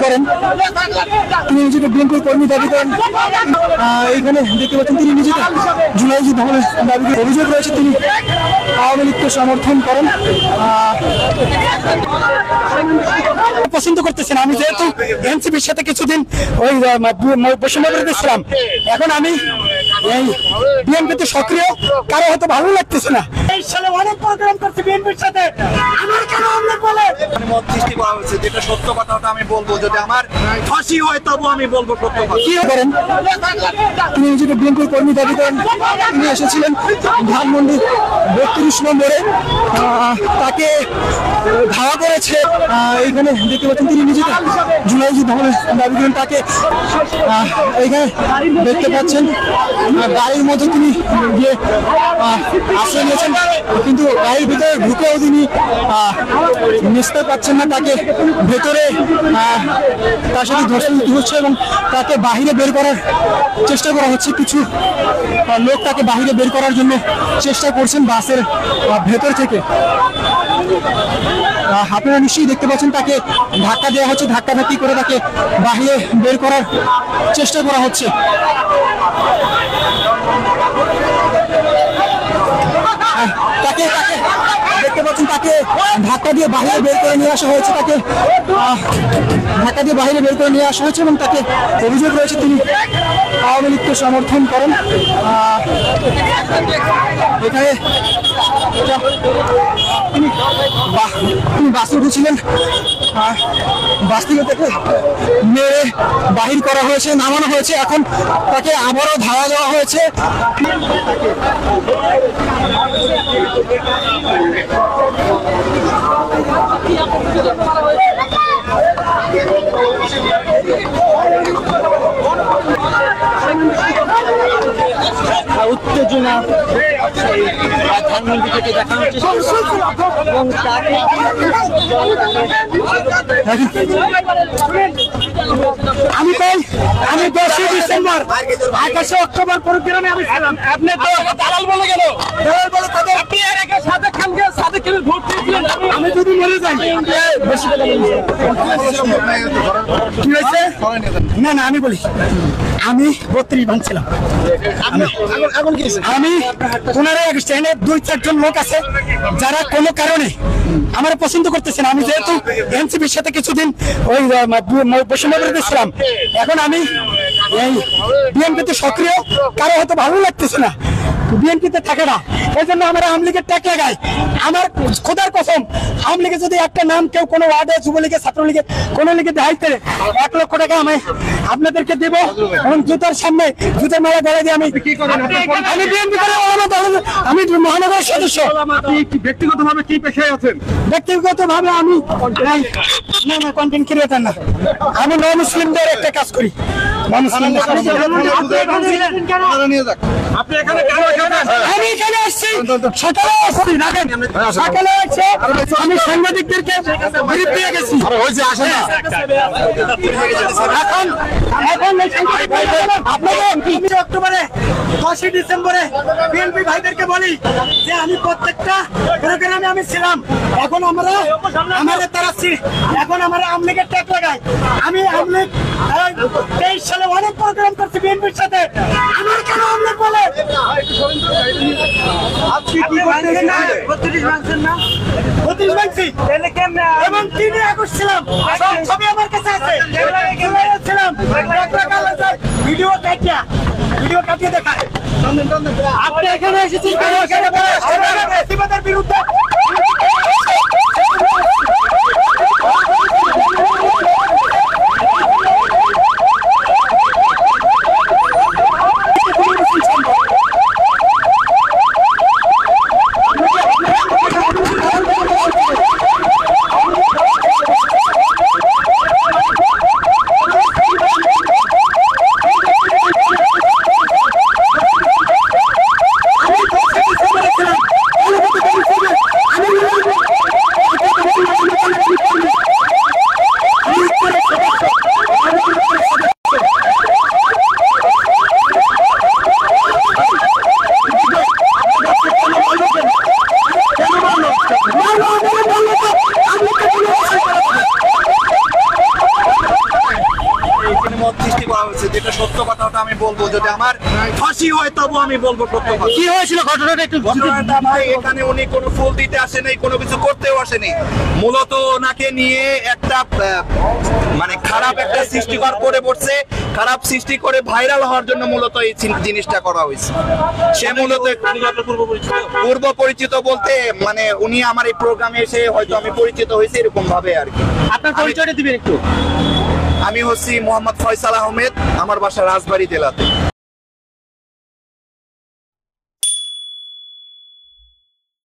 করেন, তিনি নিজেকে বিএনপির কর্মী দাবি করেন। এইখানে দেখতে পাচ্ছেন তিনি নিজেকে জুলাইজি দখলের দাবি করে অভিযোগ রয়েছে তিনি আওয়ামী লীগকে সমর্থন করেন। পছন্দ করতেছেন, আমি যেহেতু এনসিপির সাথে কিছুদিন ওই বৈষম্য বিরোধী ছিলাম, এখন আমি এই বিএনপিতে সক্রিয়, কারো হয়তো ভালো লাগতেছে না। এই সালে অনেক প্রোগ্রাম করছে বিএনপির সাথে, আমার কেন আমরা বলে মত সৃষ্টি করা হয়েছে, যেটা সত্য কথাটা আমি বলবো, যদি আমার ফাঁসি হয় তবু আমি বলবো সত্য কথা। কি করেন, তিনি নিজেকে বিএনপির কর্মী দাবি করেন। তিনি এসেছিলেন ধানমন্ডি 32 নম্বরে, তাকে ধাওয়া করেছে। এইখানে দেখতে পাচ্ছেন তিনি নিজেকে জুলাইজি দখলের দাবি করেন। তাকে এইখানে দেখতে পাচ্ছেন গাড়ির মধ্যে তিনি গিয়ে আশ্রয় নিয়েছেন, কিন্তু গাড়ির ভিতরে ঢুকেও তিনি মিশতে পারছেন না। তাকে ভেতরে তার সাথে ধর্ষণ হচ্ছে এবং তাকে বাহিরে বের করার চেষ্টা করা হচ্ছে। কিছু লোক তাকে বাহিরে বের করার জন্য চেষ্টা করছেন বাসের ভেতর থেকে। আপনারা নিশ্চয়ই দেখতে পাচ্ছেন তাকে ধাক্কা দেওয়া হচ্ছে, ধাক্কাধাক্কি করে তাকে বাহিরে বের করার চেষ্টা করা হচ্ছে। তাকে দেখতে পাচ্ছেন তাকে ধাক্কা দিয়ে বাহিরে বের করে নিয়ে আসা হয়েছে, তাকে ধাক্কা দিয়ে বাহিরে বের করে নিয়ে আসা হয়েছে এবং তাকে অভিযোগ রয়েছে তিনি আওয়ামী লীগকে সমর্থন করেন। এখানে তিনি বাসে উঠেছিলেন, বাস থেকে তাকে মেরে বাহির করা হয়েছে, নামানো হয়েছে। এখন তাকে আবারও ধাওয়া দেওয়া হয়েছে। উত্তেজনা ধানমন্ডি থেকে দেখানো চেষ্টা এবং আমি 10 ডিসেম্বর 21 অক্টোবর প্রোগ্রামে আমি ছিলাম। আপনি তো দালাল বলে গেল, দালাল বলে তাদের আপনি এর আগে সাদেক খানকে ভোট দিয়েছিলেন। আমি যদি মরে যাই বেশি কথা বলি কি হয়েছে না না আমি বলি, আমি 32 ভাঙছিলাম। আমি ওনারা স্ট্যান্ডে 2-4 জন লোক আছে যারা কোনো কারণে আমার পছন্দ করতেছেন। আমি যেহেতু এনসিপির সাথে কিছুদিন ওই বৈষম্য বিরোধী ছিলাম, এখন আমি এই বিএনপিতে সক্রিয়, কারো হয়তো ভালো লাগতেছে না বিএনপিতে থাকে না, এই জন্য আমার আওয়ামী লীগের ট্যাগ লাগায়। আমার খোদার কসম, আওয়ামী লীগের যদি একটা নাম কেউ কোনো ওয়ার্ডে যুবলীগের, ছাত্রলীগের, কোন লীগের দায়িত্বে 1 লক্ষ টাকা আমি আপনাদেরকে দেবো এবং জুতার সামনে জুতার মালা ধরে দিয়ে আমি বিএনপি করে আমি মহানগর সদস্য। আপনি ব্যক্তিগতভাবে কি পেশায় আছেন? ব্যক্তিগতভাবে আমি না না কন্টেন্ট ক্রিয়েটর না, আমি নন মুসলিমদের একটা কাজ করি। আপনি এখানে কেন? আমি এখানে আসছি সকালে আসছি, সকালে আসছে আমি সাংবাদিকদেরকে ব্রিফ দিয়ে গেছি। এখন আপনাদের অক্টোবরে 10 ডিসেম্বরে বিএনপি ভাইদেরকে বলি যে আমি প্রত্যেকটা প্রোগ্রামে আমি ছিলাম। এখন আমরা আমাদের তারাচ্ছি, এখন আমরা আওয়ামী লীগের ট্যাগ লাগাই। আমি আওয়ামী লীগ 23 সালে অনেক প্রোগ্রাম করছি বিএনপির সাথে, আমার কেন আওয়ামী লীগ বলে আপনি কি করতেছেন? 32 ভাঙছেন না? 32 ভাঙছি এবং 3 আগস্ট ছিলাম, সব ছবি আমার কাছে আছে। ছিলাম ভিডিও কাটিয়ে দেখায়। আপনি এখানে এসেছেন বিরুদ্ধে মত সৃষ্টি করা হয়েছে, যেটা সত্য কথাটা আমি বলবো। যদি আমার ফাঁসি হয় তবু আমি বলবো সত্য কথা। কি হয়েছিল ঘটনাটা একটু ঘটনাটা ভাই, এখানে উনি কোনো ফুল দিতে আসেনি, কোনো কিছু করতেও আসেনি। মূলত ওনাকে নিয়ে একটা মানে খারাপ একটা সৃষ্টিকর করে পড়ছে, খারাপ সৃষ্টি করে ভাইরাল হওয়ার জন্য মূলত এই জিনিসটা করা হয়েছে। সে মূলত পূর্ব পরিচিত বলতে মানে উনি আমার এই প্রোগ্রামে এসে হয়তো আমি পরিচিত হয়েছি এরকম ভাবে আর কি। আপনার পরিচয়টা দিবেন একটু। আমি হচ্ছি মোহাম্মদ ফয়সাল আহমেদ, আমার বাসা রাজবাড়ী জেলাতে।